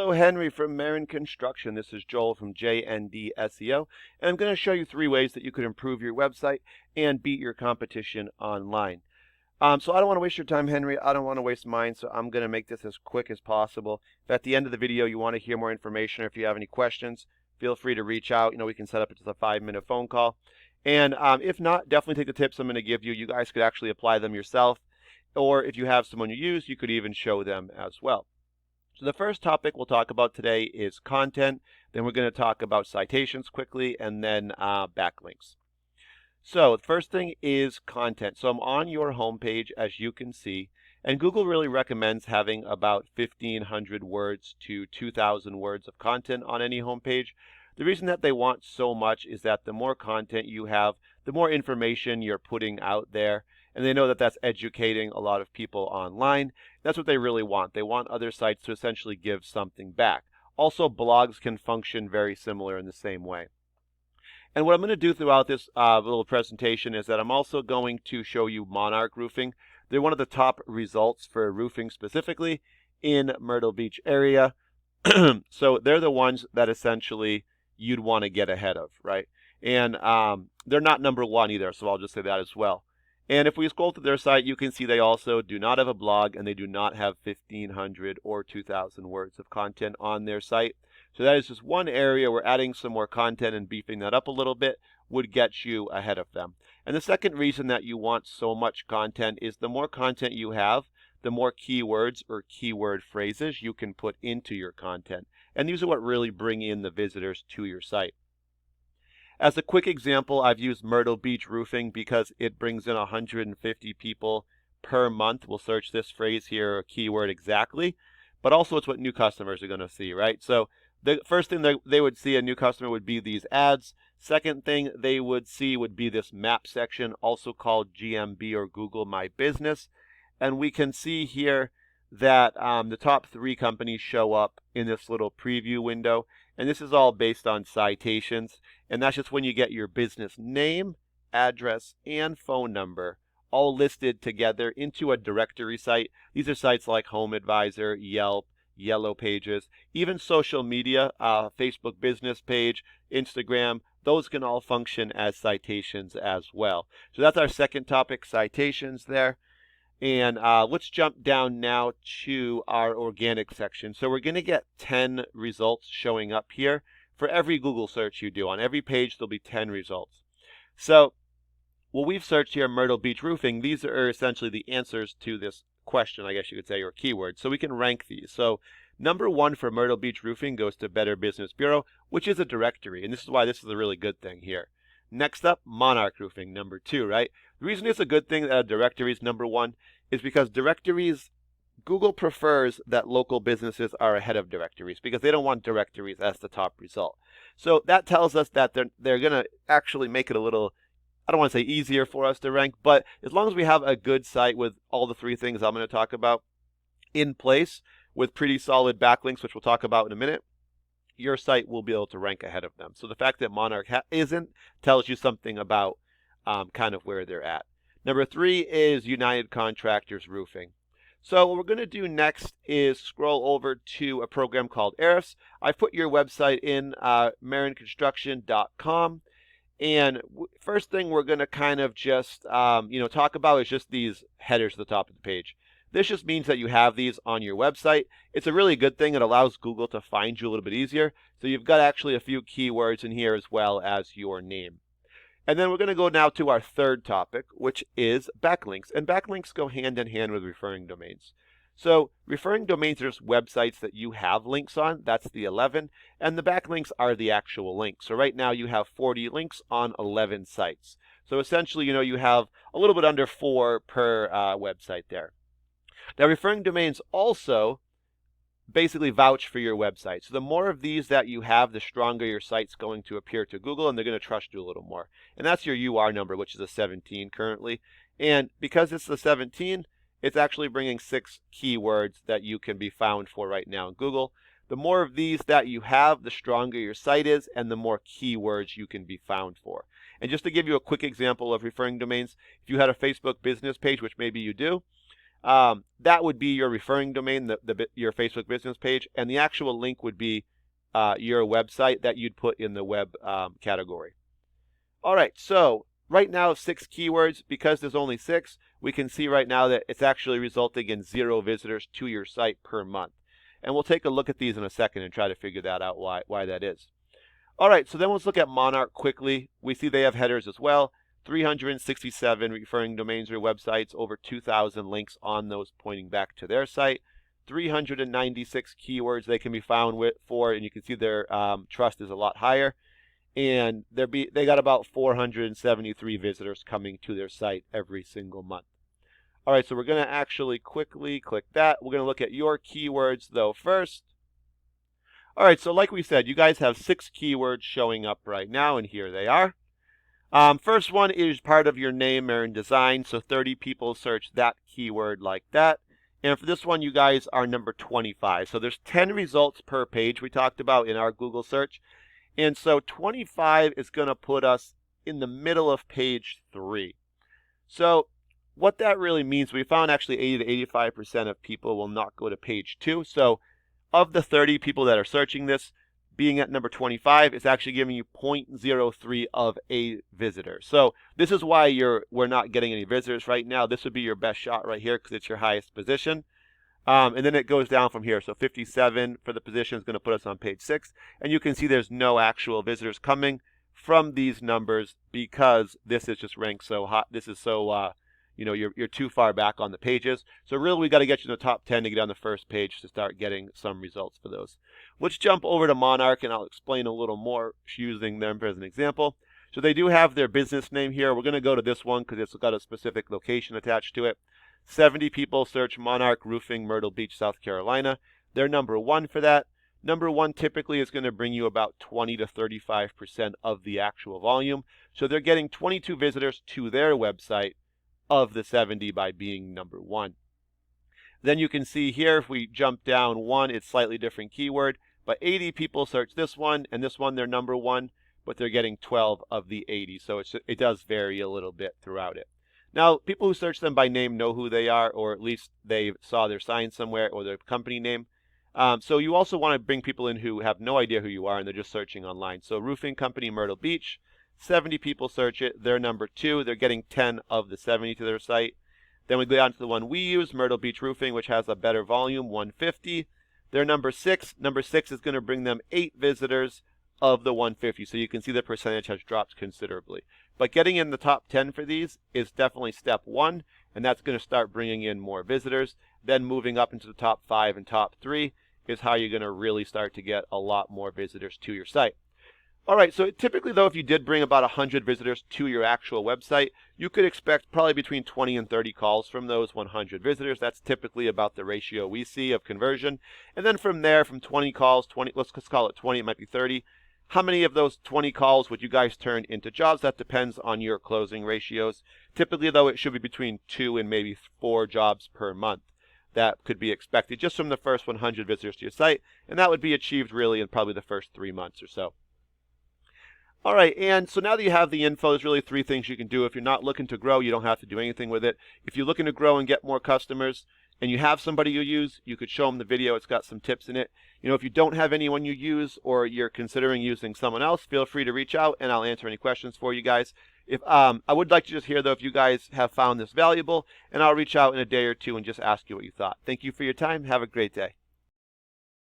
Hello, Henry from Merin Construction. This is Joel from JND SEO, and I'm going to show you 3 ways that you could improve your website and beat your competition online. So I don't want to waste your time, Henry. I don't want to waste mine, so I'm going to make this as quick as possible. If at the end of the video you want to hear more information, or if you have any questions, feel free to reach out. We can set up just a 5-minute phone call. And if not, definitely take the tips I'm going to give you. You guys could actually apply them yourself, or if you have someone you use, you could even show them as well. So the first topic we'll talk about today is content. Then we're going to talk about citations quickly, and then backlinks. So the first thing is content. So I'm on your homepage, as you can see, and Google really recommends having about 1,500 words to 2,000 words of content on any homepage. The reason that they want so much is that the more content you have, the more information you're putting out there. And they know that that's educating a lot of people online. That's what they really want. They want other sites to essentially give something back. Also, blogs can function very similar in the same way. And what I'm going to do throughout this little presentation is that I'm also going to show you Monarch Roofing. They're one of the top results for roofing specifically in Myrtle Beach area. So they're the ones that essentially you'd want to get ahead of, right? And they're not number 1 either, so I'll just say that as well. And if we scroll to their site, you can see they also do not have a blog, and they do not have 1,500 or 2,000 words of content on their site. So that is just one area where adding some more content and beefing that up a little bit would get you ahead of them. And the second reason that you want so much content is the more content you have, the more keywords or keyword phrases you can put into your content. And these are what really bring in the visitors to your site. As a quick example, I've used Myrtle Beach Roofing because it brings in 150 people per month. We'll search this phrase here, or keyword exactly, but also it's what new customers are going to see, right? So the first thing they would see, a new customer, would be these ads. Second thing they would see would be this map section, also called GMB or Google My Business. And we can see here that the top 3 companies show up in this little preview window. And this is all based on citations. And that's just when you get your business name, address, and phone number all listed together into a directory site. These are sites like Home Advisor, Yelp, Yellow Pages, even social media, Facebook business page, Instagram. Those can all function as citations as well. So that's our second topic, citations there. And let's jump down now to our organic section. So we're going to get 10 results showing up here for every Google search you do. On every page, there'll be 10 results. So what we've searched here, Myrtle Beach Roofing, these are essentially the answers to this question, I guess you could say, or keyword. So we can rank these. So number 1 for Myrtle Beach Roofing goes to Better Business Bureau, which is a directory. And this is why this is a really good thing here. Next up, Monarch Roofing, number 2, right? The reason it's a good thing that a directory is number 1 is because directories, Google prefers that local businesses are ahead of directories because they don't want directories as the top result. So that tells us that they're going to actually make it a little, I don't want to say easier for us to rank, but as long as we have a good site with all the 3 things I'm going to talk about in place with pretty solid backlinks, which we'll talk about in a minute, your site will be able to rank ahead of them. So the fact that Monarch isn't tells you something about kind of where they're at. Number 3 is United Contractors Roofing. So what we're going to do next is scroll over to a program called Ahrefs. I put your website in merinconstruction.com. And first thing we're going to kind of just talk about is just these headers at the top of the page. This just means that you have these on your website. It's a really good thing. It allows Google to find you a little bit easier. So you've got actually a few keywords in here as well as your name. And then we're going to go now to our third topic, which is backlinks. And backlinks go hand in hand with referring domains. So referring domains are just websites that you have links on. That's the 11. And the backlinks are the actual links. So right now you have 40 links on 11 sites. So essentially, you have a little bit under 4 per website there. Now, referring domains also basically vouch for your website. So the more of these that you have, the stronger your site's going to appear to Google, and they're going to trust you a little more. And that's your UR number, which is a 17 currently. And because it's the 17, it's actually bringing 6 keywords that you can be found for right now in Google. The more of these that you have, the stronger your site is, and the more keywords you can be found for. And just to give you a quick example of referring domains, if you had a Facebook business page, which maybe you do, that would be your referring domain, your Facebook business page, and the actual link would be your website that you'd put in the web category. All right, so right now 6 keywords. Because there's only 6, we can see right now that it's actually resulting in 0 visitors to your site per month. And we'll take a look at these in a second and try to figure that out, why that is. All right, so then let's look at Monarch quickly. We see they have headers as well. 367 referring domains or websites, over 2,000 links on those pointing back to their site. 396 keywords they can be found for, and you can see their trust is a lot higher. And they got about 473 visitors coming to their site every single month. All right, so we're going to actually quickly click that. We're going to look at your keywords, though, first. All right, so like we said, you guys have 6 keywords showing up right now, and here they are. First one is part of your name, Merin Design, so 30 people search that keyword like that. And for this one, you guys are number 25. So there's 10 results per page we talked about in our Google search. And so 25 is going to put us in the middle of page 3. So what that really means, we found actually 80 to 85% of people will not go to page 2. So of the 30 people that are searching this, being at number 25 is actually giving you 0.03 of a visitor. So this is why we're not getting any visitors right now. This would be your best shot right here because it's your highest position. And then it goes down from here. So 57 for the position is going to put us on page 6. And you can see there's no actual visitors coming from these numbers because this is just ranked so hot. This is so, you're too far back on the pages. So really we got to get you in the top 10 to get on the first page to start getting some results for those. Let's jump over to Monarch and I'll explain a little more using them as an example. So they do have their business name here. We're going to go to this one because it's got a specific location attached to it. 70 people search Monarch Roofing, Myrtle Beach, South Carolina. They're number 1 for that. Number 1 typically is going to bring you about 20 to 35% of the actual volume. So they're getting 22 visitors to their website of the 70 by being number 1. Then you can see here, if we jump down 1, it's slightly different keyword, but 80 people search this one, and this one they're number 1, but they're getting 12 of the 80. So it does vary a little bit throughout it. Now, people who search them by name know who they are, or at least they saw their sign somewhere or their company name. So you also want to bring people in who have no idea who you are and they're just searching online. So roofing company Myrtle Beach, 70 people search it. They're number 2. They're getting 10 of the 70 to their site. Then we go down to the one we use, Myrtle Beach Roofing, which has a better volume, 150. They're number 6. Number 6 is going to bring them 8 visitors of the 150. So you can see the percentage has dropped considerably. But getting in the top 10 for these is definitely step 1, and that's going to start bringing in more visitors. Then moving up into the top 5 and top 3 is how you're going to really start to get a lot more visitors to your site. All right, so typically, though, if you did bring about 100 visitors to your actual website, you could expect probably between 20 and 30 calls from those 100 visitors. That's typically about the ratio we see of conversion. And then from there, from 20 calls, let's call it 20, it might be 30. How many of those 20 calls would you guys turn into jobs? That depends on your closing ratios. Typically, though, it should be between 2 and maybe 4 jobs per month. That could be expected just from the first 100 visitors to your site, and that would be achieved really in probably the first 3 months or so. All right, and so now that you have the info, there's really 3 things you can do. If you're not looking to grow, you don't have to do anything with it. If you're looking to grow and get more customers, and you have somebody you use, you could show them the video. It's got some tips in it. If you don't have anyone you use or you're considering using someone else, feel free to reach out and I'll answer any questions for you guys. I would like to just hear, though, if you guys have found this valuable, and I'll reach out in a day or 2 and just ask you what you thought. Thank you for your time. Have a great day.